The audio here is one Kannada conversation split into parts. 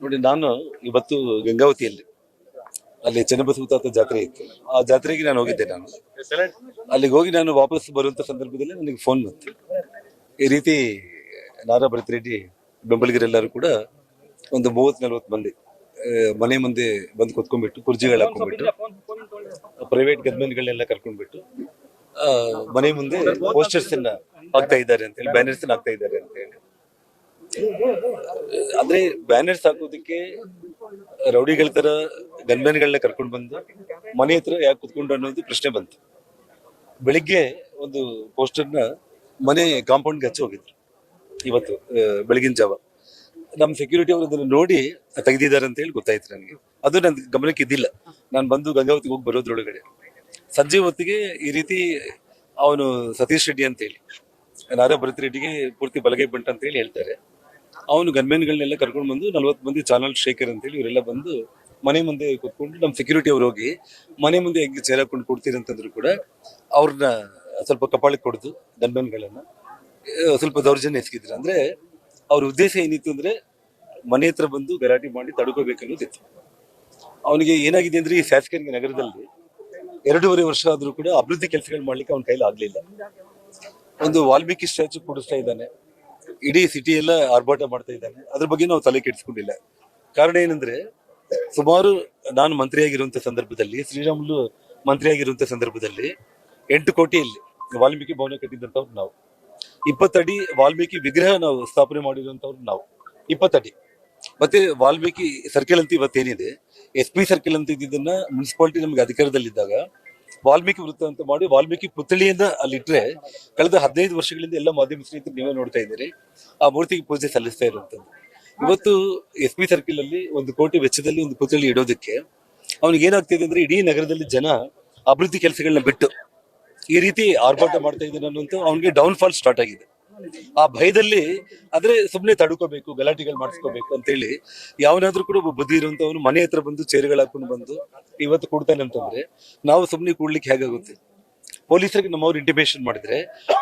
ನೋಡಿ, ನಾನು ಇವತ್ತು ಗಂಗಾವತಿಯಲ್ಲಿ ಅಲ್ಲಿ ಚೆನ್ನಬಸವ ಜಾತ್ರೆ ಇತ್ತು. ಆ ಜಾತ್ರೆಗೆ ನಾನು ಹೋಗಿದ್ದೆ. ನಾನು ಅಲ್ಲಿಗೆ ಹೋಗಿ ನಾನು ವಾಪಸ್ ಬರುವಂತ ಸಂದರ್ಭದಲ್ಲಿ ನನಗೆ ಫೋನ್ ಬಂತು, ಈ ರೀತಿ ನಾರಾ ಭರತ್ ರೆಡ್ಡಿ ಬೆಂಬಲಿಗರೆಲ್ಲರೂ ಕೂಡ ಒಂದು 30-40 ಮಂದಿ ಮನೆ ಮುಂದೆ ಬಂದು ಕುತ್ಕೊಂಡ್ಬಿಟ್ಟು ಕುರ್ಜಿಗಳು ಹಾಕೊಂಡ್ಬಿಟ್ಟು ಪ್ರೈವೇಟ್ ಗನ್ಮೆನ್ಗಳನ್ನೆಲ್ಲ ಕರ್ಕೊಂಡ್ಬಿಟ್ಟು ಮನೆ ಮುಂದೆ ಪೋಸ್ಟರ್ಸ್ ಅನ್ನ ಹಾಕ್ತಾ ಇದ್ದಾರೆ ಅಂತ ಹೇಳಿ, ಬ್ಯಾನರ್ಸ್ ಹಾಕ್ತಾ ಇದ್ದಾರೆ ಅಂತ ಹೇಳಿ. ಅಂದ್ರೆ ಬ್ಯಾನರ್ಸ್ ಹಾಕೋದಕ್ಕೆ ರೌಡಿಗಳ ತರ ಗನ್ಮೆನ್ಗಳನ್ನ ಕರ್ಕೊಂಡು ಬಂದು ಮನೆ ಹತ್ರ ಯಾಕೆ ಕುತ್ಕೊಂಡು ಅನ್ನೋದು ಪ್ರಶ್ನೆ ಬಂತು. ಬೆಳಿಗ್ಗೆ ಒಂದು ಪೋಸ್ಟರ್ನ ಮನೆ ಕಾಂಪೌಂಡ್ಗೆ ಹಚ್ಚಿ ಹೋಗಿದ್ರು. ಇವತ್ತು ಬೆಳಗಿನ ಜಾವ ನಮ್ಮ ಸೆಕ್ಯೂರಿಟಿ ಅವರು ಅದನ್ನು ನೋಡಿ ತೆಗೆದಿದ್ದಾರೆ ಅಂತ ಹೇಳಿ ಗೊತ್ತಾಯ್ತು ನನಗೆ. ಅದು ನನ್ನ ಗಮನಕ್ಕೆ ಇದ್ದಿಲ್ಲ. ನಾನು ಬಂದು ಗಂಗಾವತಿಗೆ ಹೋಗಿ ಬರೋದ್ರೊಳಗಡೆ ಸಂಜೆ ಹೊತ್ತಿಗೆ ಈ ರೀತಿ ಅವನು ಸತೀಶ್ ರೆಡ್ಡಿ ಅಂತ ಹೇಳಿ, ನಾರಾ ಭರತ್ ರೆಡ್ಡಿಗೆ ಪೂರ್ತಿ ಬಲಗೈ ಬಂಟ ಅಂತ ಹೇಳಿ ಹೇಳ್ತಾರೆ, ಅವನು ಗನ್ಮೆನ್ಗಳನ್ನೆಲ್ಲ ಕರ್ಕೊಂಡು ಬಂದು 40 ಮಂದಿ ಚಾನಲ್ ಶೇಖರ್ ಅಂತೇಳಿ ಇವರೆಲ್ಲ ಬಂದು ಮನೆ ಮುಂದೆ ಕೂತ್ಕೊಂಡು ನಮ್ಮ ಸೆಕ್ಯೂರಿಟಿ ಅವ್ರು ಹೋಗಿ ಮನೆ ಮುಂದೆ ಹೆಂಗೆ ಚೇರ್ ಹಾಕೊಂಡು ಕೊಡ್ತೀರಂತಂದ್ರು ಕೂಡ ಅವ್ರನ್ನ ಸ್ವಲ್ಪ ಕಪಾಳಕ್ಕೆ ಕೊಡ್ದು ಗನ್ಮೆನ್ಗಳನ್ನ ಸ್ವಲ್ಪ ದೌರ್ಜನ್ಯ ಎಸಗಿದ್ರು. ಅಂದ್ರೆ ಅವ್ರ ಉದ್ದೇಶ ಏನಿತ್ತು ಅಂದ್ರೆ ಮನೆ ಹತ್ರ ಬಂದು ಗಲಾಟೆ ಮಾಡಿ ತಡ್ಕೋಬೇಕನ್ನೋದಿತ್ತು. ಅವನಿಗೆ ಏನಾಗಿದೆ ಅಂದ್ರೆ ಈ ಶಾಸಕರಿಗೆ ನಗರದಲ್ಲಿ 2.5 ವರ್ಷ ಆದ್ರೂ ಕೂಡ ಅಭಿವೃದ್ಧಿ ಕೆಲಸಗಳು ಮಾಡ್ಲಿಕ್ಕೆ ಅವನ ಕೈಲಿ ಆಗ್ಲಿಲ್ಲ. ಒಂದು ವಾಲ್ಮೀಕಿ ಸ್ಟ್ಯಾಚು ಕೂಡಿಸ್ತಾ ಇದ್ದಾನೆ, ಇಡೀ ಸಿಟಿ ಎಲ್ಲ ಆರ್ಭಾಟ ಮಾಡ್ತಾ ಇದ್ದಾನೆ. ಅದ್ರ ಬಗ್ಗೆ ನಾವು ತಲೆ ಕೆಡಿಸ್ಕೊಂಡಿಲ್ಲ. ಕಾರಣ ಏನಂದ್ರೆ, ಸುಮಾರು ನಾನು ಮಂತ್ರಿಯಾಗಿರುವಂತ ಸಂದರ್ಭದಲ್ಲಿ, ಶ್ರೀರಾಮುಲು ಮಂತ್ರಿಯಾಗಿರುವಂತ ಸಂದರ್ಭದಲ್ಲಿ 8 ಕೋಟಿಯಲ್ಲಿ ವಾಲ್ಮೀಕಿ ಭವನ ಕಟ್ಟಿದಂತವ್ರು ನಾವು. 20 ಅಡಿ ವಾಲ್ಮೀಕಿ ವಿಗ್ರಹ ನಾವು ಸ್ಥಾಪನೆ ಮಾಡಿರುವಂತವ್ರು ನಾವು, 20 ಅಡಿ. ಮತ್ತೆ ವಾಲ್ಮೀಕಿ ಸರ್ಕಲ್ ಅಂತ ಇವತ್ತೇನಿದೆ, SP ಸರ್ಕಲ್ ಅಂತ ಇದ್ದಿದ್ದನ್ನ ಮುನ್ಸಿಪಾಲಿಟಿ ನಮ್ಗೆ ಅಧಿಕಾರದಲ್ಲಿದ್ದಾಗ ವಾಲ್ಮೀಕಿ ವೃತ್ತ ಅಂತ ಮಾಡಿ ವಾಲ್ಮೀಕಿ ಪುತ್ಥಳಿಯನ್ನ ಅಲ್ಲಿಟ್ರೆ ಕಳೆದ 15 ವರ್ಷಗಳಿಂದ ಎಲ್ಲ ಮಾಧ್ಯಮ ಸ್ನೇಹಿತರು ನೀವೇ ನೋಡ್ತಾ ಇದ್ದೀರಿ, ಆ ಮೂರ್ತಿಗೆ ಪೂಜೆ ಸಲ್ಲಿಸ್ತಾ ಇರುವಂತದ್ದು. ಇವತ್ತು SP ಸರ್ಕಲ್ ಅಲ್ಲಿ 1 ಕೋಟಿ ವೆಚ್ಚದಲ್ಲಿ ಒಂದು ಪುತ್ಥಳಿ ಇಡೋದಕ್ಕೆ ಅವ್ನಿಗೆ ಏನಾಗ್ತಿದೆ ಅಂದ್ರೆ, ಇಡೀ ನಗರದಲ್ಲಿ ಜನ ಅಭಿವೃದ್ಧಿ ಕೆಲಸಗಳನ್ನ ಬಿಟ್ಟು ಈ ರೀತಿ ಆರ್ಭಾಟ ಮಾಡ್ತಾ ಇದ್ದಾನೆ ಅನ್ನುವಂತ ಅವನಿಗೆ ಡೌನ್ ಫಾಲ್ ಸ್ಟಾರ್ಟ್ ಆಗಿದೆ. ಆ ಭಯದಲ್ಲಿ ಆದ್ರೆ ಸುಮ್ನೆ ತಡ್ಕೋಬೇಕು, ಗಲಾಟೆಗಳು ಮಾಡಿಸ್ಕೋಬೇಕು ಅಂತ ಹೇಳಿ ಯಾವನಾದ್ರೂ ಕೂಡ ಒಬ್ಬ ಬುದ್ಧಿ ಇರುವಂತವನು ಮನೆ ಹತ್ರ ಬಂದು ಚೇರ್ಗಳು ಹಾಕೊಂಡು ಬಂದು ಇವತ್ತು ಕೊಡ್ತಾನೆ ಅಂತಂದ್ರೆ ನಾವು ಸುಮ್ನೆ ಕೂಡ್ಲಿಕ್ಕೆ ಹೇಗಾಗುತ್ತೆ? ಪೊಲೀಸರಿಗೆ ನಮ್ಮವ್ರು ಇಂಟಿಮೇಷನ್ ಮಾಡಿದ್ರೆ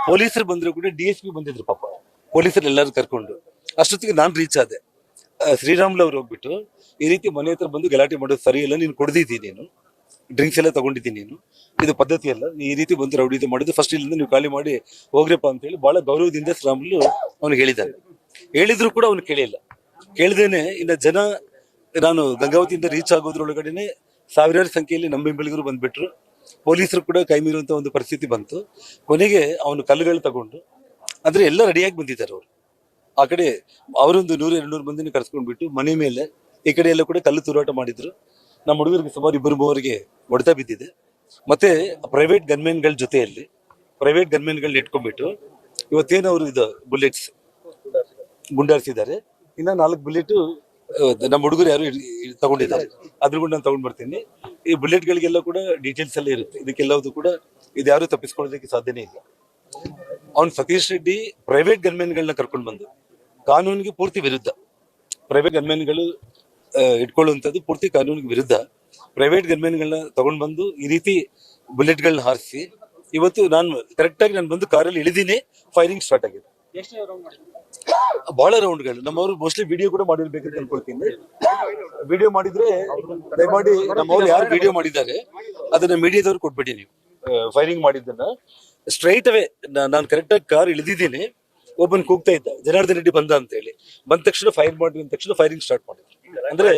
ಪೊಲೀಸರು ಬಂದ್ರು ಕೂಡ DSP ಬಂದಿದ್ರು ಪಾಪ, ಪೊಲೀಸರು ಎಲ್ಲರೂ ಕರ್ಕೊಂಡು. ಅಷ್ಟೊತ್ತಿಗೆ ನಾನು ರೀಚ್ ಆದೆ. ಶ್ರೀರಾಮುಲು ಅವ್ರು ಹೋಗ್ಬಿಟ್ಟು ಈ ರೀತಿ ಮನೆ ಹತ್ರ ಬಂದು ಗಲಾಟೆ ಮಾಡೋದು ಸರಿ ಇಲ್ಲ, ನೀನು ಕೊಡ್ದಿದ್ದೀನಿ, ನೀನು ಡ್ರಿಂಕ್ಸ್ ಎಲ್ಲ ತಗೊಂಡಿದ್ದೀನಿ, ನೀನು ಇದು ಪದ್ಧತಿ ಅಲ್ಲ, ಈ ರೀತಿ ಬಂದು ರೌಡಿ ಮಾಡಿದ್ದು, ಫಸ್ಟ್ ಇಲ್ಲಿಂದ ನೀವು ಖಾಲಿ ಮಾಡಿ ಹೋಗ್ರಪ್ಪ ಅಂತ ಹೇಳಿ ಬಹಳ ಗೌರವದಿಂದ ಶ್ರೀರಾಮುಲು ಅವ್ನಿಗೆ ಹೇಳಿದ್ದಾರೆ. ಹೇಳಿದ್ರು ಕೂಡ ಅವ್ನು ಕೇಳಿಲ್ಲ. ಕೇಳ್ದೇನೆ ಇನ್ನ ಜನ, ನಾನು ಗಂಗಾವತಿಯಿಂದ ರೀಚ್ ಆಗೋದ್ರೊಳಗಡೆನೆ ಸಾವಿರಾರು ಸಂಖ್ಯೆಯಲ್ಲಿ ನಮ್ಮ ಬೆಂಬಲಿಗರು ಬಂದ್ಬಿಟ್ರು. ಪೊಲೀಸರು ಕೂಡ ಕೈ ಮೀರುವಂತ ಒಂದು ಪರಿಸ್ಥಿತಿ ಬಂತು. ಕೊನೆಗೆ ಅವನು ಕಲ್ಲುಗಳು ತಗೊಂಡು, ಅಂದ್ರೆ ಎಲ್ಲ ರೆಡಿಯಾಗಿ ಬಂದಿದ್ದಾರೆ ಅವರು. ಆ ಕಡೆ ಅವರೊಂದು 100-200 ಮಂದಿನ ಕರ್ಸ್ಕೊಂಡ್ಬಿಟ್ಟು ಮನೆ ಮೇಲೆ ಈ ಕಡೆ ಎಲ್ಲ ಕೂಡ ಕಲ್ಲು ತೂರಾಟ ಮಾಡಿದ್ರು. ನಮ್ಮ ಹುಡುಗರಿಗೆ ಸುಮಾರು 2-3 ಹೊಡೆತ ಬಿದ್ದಿದೆ. ಮತ್ತೆ ಪ್ರೈವೇಟ್ ಗನ್ಮೆನ್ಗಳ ಜೊತೆಯಲ್ಲಿ ಪ್ರೈವೇಟ್ ಗನ್ಮೆನ್ಗಳನ್ನ ಇಟ್ಕೊಂಡ್ಬಿಟ್ಟು ಇವತ್ತೇನು ಅವರು ಇದು ಬುಲೆಟ್ಸ್ ಗುಂಡಾರಿಸಿದ್ದಾರೆ. ಇನ್ನ 4 ಬುಲೆಟ್ ನಮ್ಮ ಹುಡುಗರು ಯಾರು ತಗೊಂಡಿದ್ದಾರೆ, ಅದ್ರ ಕೂಡ ನಾನು ತಗೊಂಡ್ ಬರ್ತೀನಿ. ಈ ಬುಲೆಟ್ಗಳಿಗೆಲ್ಲ ಕೂಡ ಡೀಟೇಲ್ಸ್ ಎಲ್ಲ ಇರುತ್ತೆ. ಇದಕ್ಕೆಲ್ಲವೂ ಕೂಡ ಇದ್ಯಾರು ತಪ್ಪಿಸ್ಕೊಳ್ಳೋದಕ್ಕೆ ಸಾಧ್ಯನೇ ಇಲ್ಲ. ಅವ್ನು ಸತೀಶ್ ರೆಡ್ಡಿ ಪ್ರೈವೇಟ್ ಗನ್ಮೆನ್ಗಳನ್ನ ಕರ್ಕೊಂಡು ಬಂದು ಕಾನೂನಿಗೆ ಪೂರ್ತಿ ವಿರುದ್ಧ, ಪ್ರೈವೇಟ್ ಗನ್ಮೆನ್ಗಳು ಇಟ್ಕೊಳ್ಳುವಂಥದ್ದು ಪೂರ್ತಿ ಕಾನೂನಿಗೆ ವಿರುದ್ಧ. ಪ್ರೈವೇಟ್ ಗನ್ಮೆನ್ಗಳನ್ನ ತಗೊಂಡ್ ಬಂದು ಈ ರೀತಿ ಬುಲೆಟ್ಗಳನ್ನ ಹಾರಿಸಿ ಇವತ್ತು ನಾನು ಕರೆಕ್ಟಾಗಿ ನಾನು ಬಂದು ಕಾರಲ್ಲಿ ಇಳಿದೀನಿ, ಫೈರಿಂಗ್ ಸ್ಟಾರ್ಟ್ ಆಗಿದೆ. ಬಹಳ ರೌಂಡ್ಗಳು. ನಮ್ಮವರು ಮೋಸ್ಟ್ಲಿ ವಿಡಿಯೋ ಕೂಡ ಮಾಡಿರ್ಬೇಕಂತ ಅನ್ಕೊಳ್ತೀನಿ. ವಿಡಿಯೋ ಮಾಡಿದ್ರೆ ದಯಮಾಡಿ ನಮ್ಮವ್ರು ಯಾರು ವಿಡಿಯೋ ಮಾಡಿದ್ದಾರೆ ಅದನ್ನ ಮೀಡಿಯಾದವ್ರು ಕೊಟ್ಬಿಡಿ ನೀವು. ಫೈರಿಂಗ್ ಮಾಡಿದ್ದನ್ನ ಸ್ಟ್ರೈಟ್ ಅವೇ ನಾನು ಕರೆಕ್ಟಾಗಿ ಕಾರ್ ಇಳಿದಿದ್ದೀನಿ, ಒಬ್ಬನ್ ಕೂಗ್ತಾ ಇದ್ದ ಜನಾರ್ದನ್ ರೆಡ್ಡಿ ಬಂದ ಅಂತ ಹೇಳಿ. ಬಂದ ತಕ್ಷಣ ಫೈರ್ ಮಾಡಿದ ತಕ್ಷಣ ಫೈರಿಂಗ್ ಸ್ಟಾರ್ಟ್ ಮಾಡಿದ್ರು. ಅಂದ್ರೆ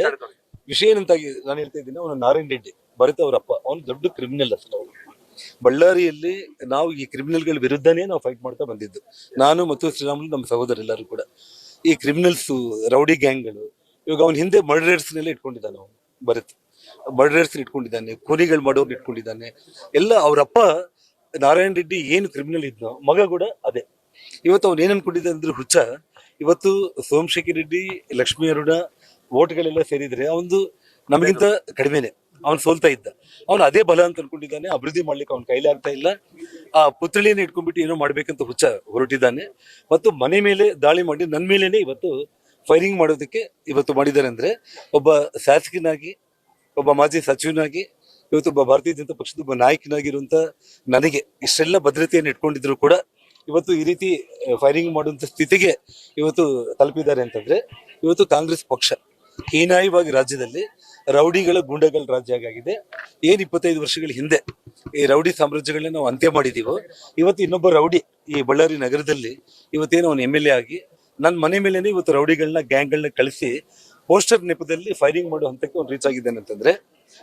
ವಿಷಯ ಏನಂತಾಗಿ ನಾನು ಹೇಳ್ತಾ ಇದ್ದೀನಿ, ಅವನು ನಾರಾಯಣ್ ರೆಡ್ಡಿ ಭರತ್ ಅವರಪ್ಪ, ಅವನು ದೊಡ್ಡ ಕ್ರಿಮಿನಲ್ ಅಸಲು. ಅವನು ಬಳ್ಳಾರಿಯಲ್ಲಿ ನಾವು ಈ ಕ್ರಿಮಿನಲ್ಗಳ ವಿರುದ್ಧನೇ ನಾವು ಫೈಟ್ ಮಾಡ್ತಾ ಬಂದಿದ್ದು, ನಾನು ಮತ್ತು ಶ್ರೀರಾಮುಲು ನಮ್ಮ ಸಹೋದರೆಲ್ಲರೂ ಕೂಡ. ಈ ಕ್ರಿಮಿನಲ್ಸ್, ರೌಡಿ ಗ್ಯಾಂಗ್ಗಳು, ಇವಾಗ ಅವನ ಹಿಂದೆ ಮರ್ಡರರ್ಸ್ನೆಲ್ಲ ಇಟ್ಕೊಂಡಿದ್ದಾನೆ. ಅವನು ಭರತ್ ಮರ್ಡರರ್ಸ್ ಇಟ್ಕೊಂಡಿದ್ದಾನೆ, ಕೊನಿಗಳು ಮಾಡೋರ್ನ ಇಟ್ಕೊಂಡಿದ್ದಾನೆ ಎಲ್ಲ. ಅವರಪ್ಪ ನಾರಾಯಣ್ ರೆಡ್ಡಿ ಏನು ಕ್ರಿಮಿನಲ್ ಇದ್ನೋ ಮಗ ಕೂಡ ಅದೇ. ಇವತ್ತು ಅವ್ನು ಏನ್ ಅನ್ಕೊಂಡಿದ್ದ ಅಂದ್ರೆ ಹುಚ್ಚ, ಇವತ್ತು ಸೋಮಶೇಖರ್ ರೆಡ್ಡಿ, ಲಕ್ಷ್ಮೀ ಅರುಣ ಓಟ್ಗಳೆಲ್ಲ ಸೇರಿದ್ರೆ ಅವನು ನಮಗಿಂತ ಕಡಿಮೆನೆ, ಅವ್ನು ಸೋಲ್ತಾ ಇದ್ದ. ಅವನು ಅದೇ ಬಲ ಅಂತ ಅನ್ಕೊಂಡಿದ್ದಾನೆ. ಅಭಿವೃದ್ಧಿ ಮಾಡ್ಲಿಕ್ಕೆ ಅವ್ನ ಕೈಲಿ ಆಗ್ತಾ ಇಲ್ಲ. ಆ ಪುತ್ಥಳಿಯನ್ನು ಇಟ್ಕೊಂಡ್ಬಿಟ್ಟು ಏನೋ ಮಾಡ್ಬೇಕಂತ ಹುಚ್ಚ ಹೊರಟಿದ್ದಾನೆ. ಮತ್ತು ಮನೆ ಮೇಲೆ ದಾಳಿ ಮಾಡಿ ನನ್ನ ಮೇಲೇನೆ ಇವತ್ತು ಫೈರಿಂಗ್ ಮಾಡೋದಕ್ಕೆ ಇವತ್ತು ಮಾಡಿದ್ದಾರೆ. ಅಂದ್ರೆ ಒಬ್ಬ ಶಾಸಕನಾಗಿ, ಒಬ್ಬ ಮಾಜಿ ಸಚಿವನಾಗಿ, ಇವತ್ತು ಒಬ್ಬ ಭಾರತೀಯ ಜನತಾ ಪಕ್ಷದ ಒಬ್ಬ ನಾಯಕನಾಗಿರುವಂತ ನನಗೆ ಇಷ್ಟೆಲ್ಲ ಭದ್ರತೆಯನ್ನು ಇಟ್ಕೊಂಡಿದ್ರು ಕೂಡ ಇವತ್ತು ಈ ರೀತಿ ಫೈರಿಂಗ್ ಮಾಡುವಂತ ಸ್ಥಿತಿಗೆ ಇವತ್ತು ತಲುಪಿದ್ದಾರೆ ಅಂತಂದ್ರೆ ಇವತ್ತು ಕಾಂಗ್ರೆಸ್ ಪಕ್ಷ ಹೀನಾಯವಾಗಿ ರಾಜ್ಯದಲ್ಲಿ ರೌಡಿಗಳ ಗೂಂಡಗಳ ರಾಜ್ಯ ಆಗಿದೆ. ಏನ್ 25 ವರ್ಷಗಳ ಹಿಂದೆ ಈ ರೌಡಿ ಸಾಮ್ರಾಜ್ಯಗಳನ್ನ ನಾವು ಅಂತ್ಯ ಮಾಡಿದೀವೋ, ಇವತ್ತು ಇನ್ನೊಬ್ಬ ರೌಡಿ ಈ ಬಳ್ಳಾರಿ ನಗರದಲ್ಲಿ ಇವತ್ತೇನು ಅವನು MLA ಆಗಿ ನನ್ನ ಮನೆ ಮೇಲೇನೆ ಇವತ್ತು ರೌಡಿಗಳನ್ನ ಗ್ಯಾಂಗ್ಗಳನ್ನ ಕಳಿಸಿ ಪೋಸ್ಟರ್ ನೆಪದಲ್ಲಿ ಫೈರಿಂಗ್ ಮಾಡೋ ಹಂತಕ್ಕೆ ಅವ್ನು ರೀಚ್ ಆಗಿದ್ದಾನೆ ಅಂತಂದ್ರೆ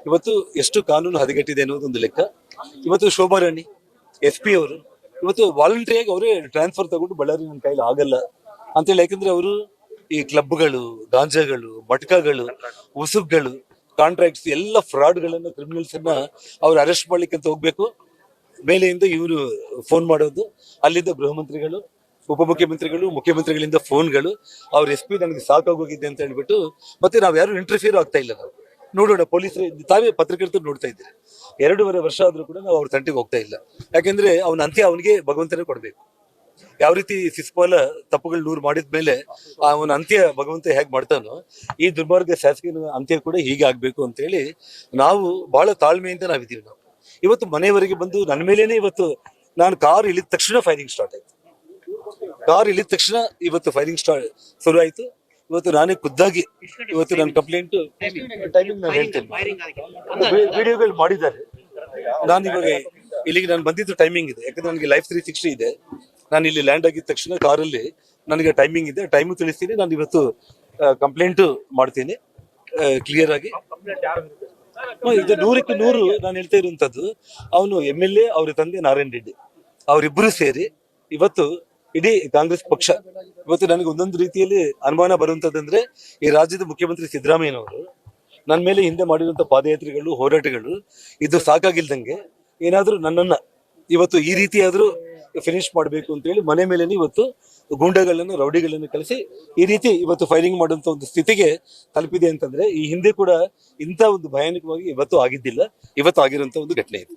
ಇವತ್ತು ಎಷ್ಟು ಕಾನೂನು ಹದಗೆಟ್ಟಿದೆ ಅನ್ನೋದೊಂದು ಲೆಕ್ಕ. ಇವತ್ತು ಶೋಭಾ ರಾಣಿ SP ಅವರು ಇವತ್ತು ವಾಲಂಟ್ರಿಯಾಗಿ ಅವರೇ ಟ್ರಾನ್ಸ್ಫರ್ ತಗೊಂಡು ಬಳ್ಳಾರಿ ನನ್ನ ಕೈಲಿ ಆಗಲ್ಲ ಅಂತೇಳಿ, ಯಾಕಂದ್ರೆ ಅವರು ಈ ಕ್ಲಬ್ಗಳು, ಗಾಂಜಾಗಳು, ಮಟ್ಕಾಗಳು, ಉಸುಗ್ಗಳು, ಕಾಂಟ್ರಾಕ್ಟ್ಸ್ ಎಲ್ಲ ಫ್ರಾಡ್ಗಳನ್ನ, ಕ್ರಿಮಿನಲ್ಸ್ ಅನ್ನ ಅವ್ರು ಅರೆಸ್ಟ್ ಮಾಡ್ಲಿಕ್ಕೆ ಅಂತ ಹೋಗ್ಬೇಕು. ಮೇಲೆಯಿಂದ ಇವರು ಫೋನ್ ಮಾಡೋದು, ಅಲ್ಲಿಂದ ಗೃಹ ಮಂತ್ರಿಗಳು, ಉಪಮುಖ್ಯಮಂತ್ರಿಗಳು, ಮುಖ್ಯಮಂತ್ರಿಗಳಿಂದ ಫೋನ್ಗಳು, ಅವ್ರ SP ನನಗೆ ಸಾಕಾಗೋಗಿದೆ ಅಂತ ಹೇಳ್ಬಿಟ್ಟು ಮತ್ತೆ ನಾವ್ ಯಾರು ಇಂಟರ್ಫಿಯರ್ ಆಗ್ತಾ ಇಲ್ಲ. ನಾವು ನೋಡೋಣ, ಪೊಲೀಸರು ತಾವೇ ಪತ್ರಕರ್ತರು ನೋಡ್ತಾ ಇದ್ದೀರಿ, 2.5 ವರ್ಷ ಆದ್ರೂ ಕೂಡ ನಾವು ಅವ್ರ ತಂಟೆಗೆ ಹೋಗ್ತಾ ಇಲ್ಲ. ಯಾಕೆಂದ್ರೆ ಅವನ ಅಂತ್ಯ ಅವನಿಗೆ ಭಗವಂತನೇ ಕೊಡ್ಬೇಕು. ಯಾವ ರೀತಿ ಸಿಸ್ಪಾಲ ತಪ್ಪುಗಳು 100 ಮಾಡಿದ್ಮೇಲೆ ಅವನ ಅಂತ್ಯ ಭಗವಂತ ಹೇಗೆ ಮಾಡ್ತಾನೋ, ಈ ದುರ್ಮಾರ್ಗ ಶಾಸಕಿನ ಅಂತ್ಯ ಕೂಡ ಹೀಗೆ ಆಗ್ಬೇಕು ಅಂತ ಹೇಳಿ ನಾವು ಬಹಳ ತಾಳ್ಮೆಯಿಂದ ನಾವಿದ್ದೀವಿ. ನಾವು ಇವತ್ತು ಮನೆಯವರೆಗೆ ಬಂದು ನನ್ನ ಮೇಲೇನೆ ಇವತ್ತು ನಾನು ಕಾರ್ ಇಳಿದ ತಕ್ಷಣ ಫೈರಿಂಗ್ ಸ್ಟಾರ್ಟ್ ಆಯ್ತು. ಕಾರ್ ಇಳಿದ ತಕ್ಷಣ ಇವತ್ತು ಫೈರಿಂಗ್ ಶುರು ಆಯ್ತು. ಇವತ್ತು ನಾನೇ ಖುದ್ದಾಗಿ ಇವತ್ತು ನನ್ನ ಕಂಪ್ಲೇಂಟ್ ಟೈಮಿಂಗ್ ನಾನು ಹೇಳ್ತೇನೆ, ವಿಡಿಯೋಗಳು ಮಾಡಿದ್ದಾರೆ. ನಾನು ಇವಾಗ ಇಲ್ಲಿಗೆ ನಾನು ಬಂದಿದ್ದು ಟೈಮಿಂಗ್ ಇದೆ, ಯಾಕಂದ್ರೆ ನನಗೆ ಲೈಫ್ 360 ಇದೆ. ನಾನು ಇಲ್ಲಿ ಲ್ಯಾಂಡ್ ಆಗಿದ ತಕ್ಷಣ ಕಾರಲ್ಲಿ ನನಗೆ ಟೈಮಿಂಗ್ ಇದೆ, ಟೈಮು ತಿಳಿಸ್ತೀನಿ. ನಾನು ಇವತ್ತು ಕಂಪ್ಲೇಂಟ್ ಮಾಡ್ತೀನಿ ಕ್ಲಿಯರ್ ಆಗಿ. ಇದು 100ಕ್ಕೆ 100 ನಾನು ಹೇಳ್ತಾ ಇರುವಂತದ್ದು. ಅವನು MLA, ಅವ್ರ ತಂದೆ ನಾರಾಯಣ ರೆಡ್ಡಿ, ಅವರಿಬ್ಬರು ಸೇರಿ ಇವತ್ತು ಇಡೀ ಕಾಂಗ್ರೆಸ್ ಪಕ್ಷ ಇವತ್ತು ನನಗೆ ಒಂದೊಂದು ರೀತಿಯಲ್ಲಿ ಅನುಮಾನ ಬರುವಂತದಂದ್ರೆ, ಈ ರಾಜ್ಯದ ಮುಖ್ಯಮಂತ್ರಿ ಸಿದ್ದರಾಮಯ್ಯನವರು ನನ್ನ ಮೇಲೆ ಹಿಂದೆ ಮಾಡಿರುವಂತ ಪಾದಯಾತ್ರೆಗಳು, ಹೋರಾಟಗಳು ಇದು ಸಾಕಾಗಿಲ್ದಂಗೆ ಏನಾದ್ರೂ ನನ್ನನ್ನ ಇವತ್ತು ಈ ರೀತಿ ಆದ್ರೂ ಫಿನಿಶ್ ಮಾಡಬೇಕು ಅಂತ ಹೇಳಿ ಮನೆ ಮೇಲೆ ಇವತ್ತು ಗೂಂಡಾಗಳನ್ನು, ರೌಡಿಗಳನ್ನು ಕಳಿಸಿ ಈ ರೀತಿ ಇವತ್ತು ಫೈರಿಂಗ್ ಮಾಡುವಂತ ಒಂದು ಸ್ಥಿತಿಗೆ ತಲುಪಿದೆ ಅಂತಂದ್ರೆ, ಈ ಹಿಂದೆ ಕೂಡ ಇಂಥ ಒಂದು ಭಯಾನಕವಾಗಿ ಇವತ್ತು ಆಗಿದ್ದಿಲ್ಲ, ಇವತ್ತು ಆಗಿರುವಂತ ಒಂದು ಘಟನೆ ಇದೆ.